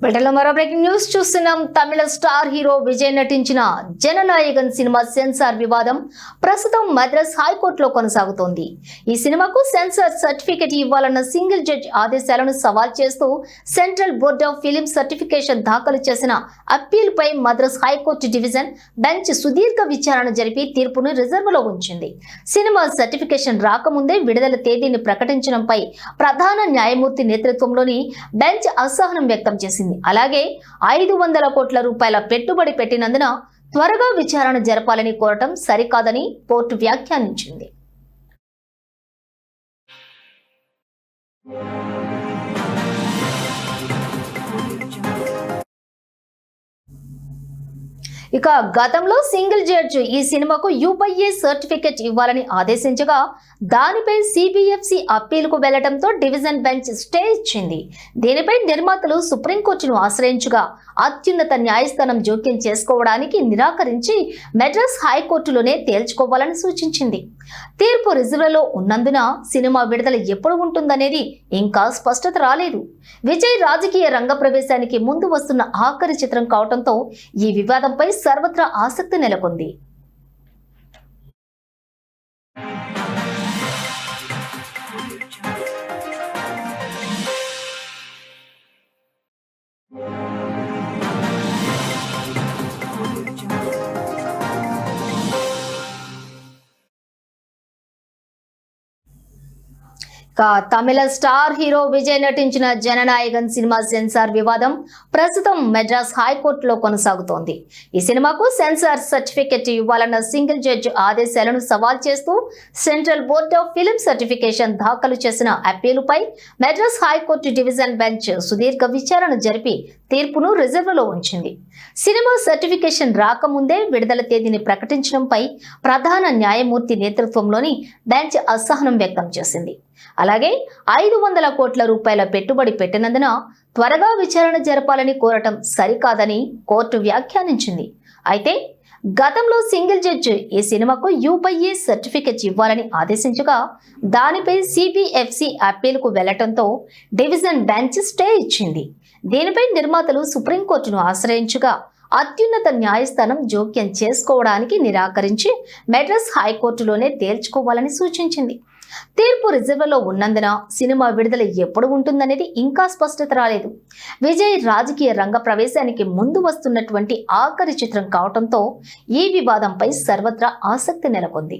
బ్రిటన్లో మరో breaking news చూస్తున్నాం. తమిళ స్టార్ హీరో విజయ్ నటించిన జననాయకన్ సినిమా సెన్సార్ వివాదం ప్రస్తుతం మద్రాస్ హైకోర్టులో కొనసాగుతోంది. ఈ సినిమాకు సెన్సార్ సర్టిఫికెట్ ఇవ్వాలన్న సింగిల్ జడ్జి ఆదేశాలను సవాల్ చేస్తూ central board of film certification దాఖలు చేసిన అప్పీల్పై మద్రాస్ హైకోర్టు డివిజన్ బెంచ్ సుదీర్ఘ విచారణ జరిపి తీర్పును రిజర్వులో ఉంచింది. సినిమా సర్టిఫికేషన్ రాకముందే విడుదల తేదీని ప్రకటించడంపై ప్రధాన న్యాయమూర్తి నేతృత్వంలోని బెంచ్ అసహనం వ్యక్తం చేసింది. అలాగే 500 కోట్ల రూపాయల పెట్టుబడి పెట్టినందున త్వరగా విచారణ జరపాలని కోరటం సరికాదని కోర్టు వ్యాఖ్యానించింది. ఇక గతంలో సింగిల్ జడ్జి ఈ సినిమాకు యూపీఏ సర్టిఫికెట్ ఇవ్వాలని ఆదేశించగా దానిపై సిబిఎఫ్సి అప్పీలుకు వెళ్లడంతో డివిజన్ బెంచ్ స్టే ఇచ్చింది. దీనిపై నిర్మాతలు సుప్రీంకోర్టును ఆశ్రయించగా అత్యున్నత న్యాయస్థానం జోక్యం చేసుకోవడానికి నిరాకరించి మద్రాస్ హైకోర్టులోనే తేల్చుకోవాలని సూచించింది. తీర్పు రిజర్వ్లో ఉన్నందున సినిమా విడుదల ఎప్పుడు ఉంటుందనేది ఇంకా స్పష్టత రాలేదు. విజయ్ రాజకీయ రంగ ప్రవేశానికి ముందు వస్తున్న ఆఖరి చిత్రం కావడంతో ఈ వివాదంపై సర్వత్రా ఆసక్తి నెలకొంది. తమిళ స్టార్ హీరో విజయ్ నటించిన జననాయకన్ సినిమా సెన్సార్ వివాదం ప్రస్తుతం మద్రాస్ హైకోర్టులో కొనసాగుతోంది. ఈ సినిమాకు సెన్సార్ సర్టిఫికెట్ ఇవ్వాలన్న సింగిల్ జడ్జి ఆదేశాలను సవాల్ చేస్తూ central board of film certification దాఖలు చేసిన అప్పీలుపై మద్రాస్ హైకోర్టు డివిజన్ బెంచ్ సుదీర్ఘ విచారణ జరిపి తీర్పును రిజర్వులో ఉంచింది. సినిమా సర్టిఫికేషన్ రాకముందే విడుదల తేదీని ప్రకటించడంపై ప్రధాన న్యాయమూర్తి నేతృత్వంలోని బెంచ్ అసహనం వ్యక్తం చేసింది. అలాగే 500 కోట్ల రూపాయల పెట్టుబడి పెట్టినందున త్వరగా విచారణ జరపాలని కోరటం సరికాదని కోర్టు వ్యాఖ్యానించింది. అయితే గతంలో సింగిల్ జడ్జి ఈ సినిమాకు యూపీఏ సర్టిఫికెట్ ఇవ్వాలని ఆదేశించగా దానిపై సిబిఎఫ్సి అప్పీలుకు వెళ్లటంతో డివిజన్ బెంచ్ స్టే ఇచ్చింది. దీనిపై నిర్మాతలు సుప్రీంకోర్టును ఆశ్రయించగా అత్యున్నత న్యాయస్థానం జోక్యం చేసుకోవడానికి నిరాకరించి మద్రాస్ హైకోర్టులోనే తేల్చుకోవాలని సూచించింది. తీర్పు రిజర్వ్లో ఉన్నందున సినిమా విడుదల ఎప్పుడు ఉంటుందనేది ఇంకా స్పష్టత రాలేదు. విజయ్ రాజకీయ రంగ ప్రవేశానికి ముందు వస్తున్నటువంటి ఆఖరి చిత్రం కావడంతో ఈ వివాదంపై సర్వత్రా ఆసక్తి నెలకొంది.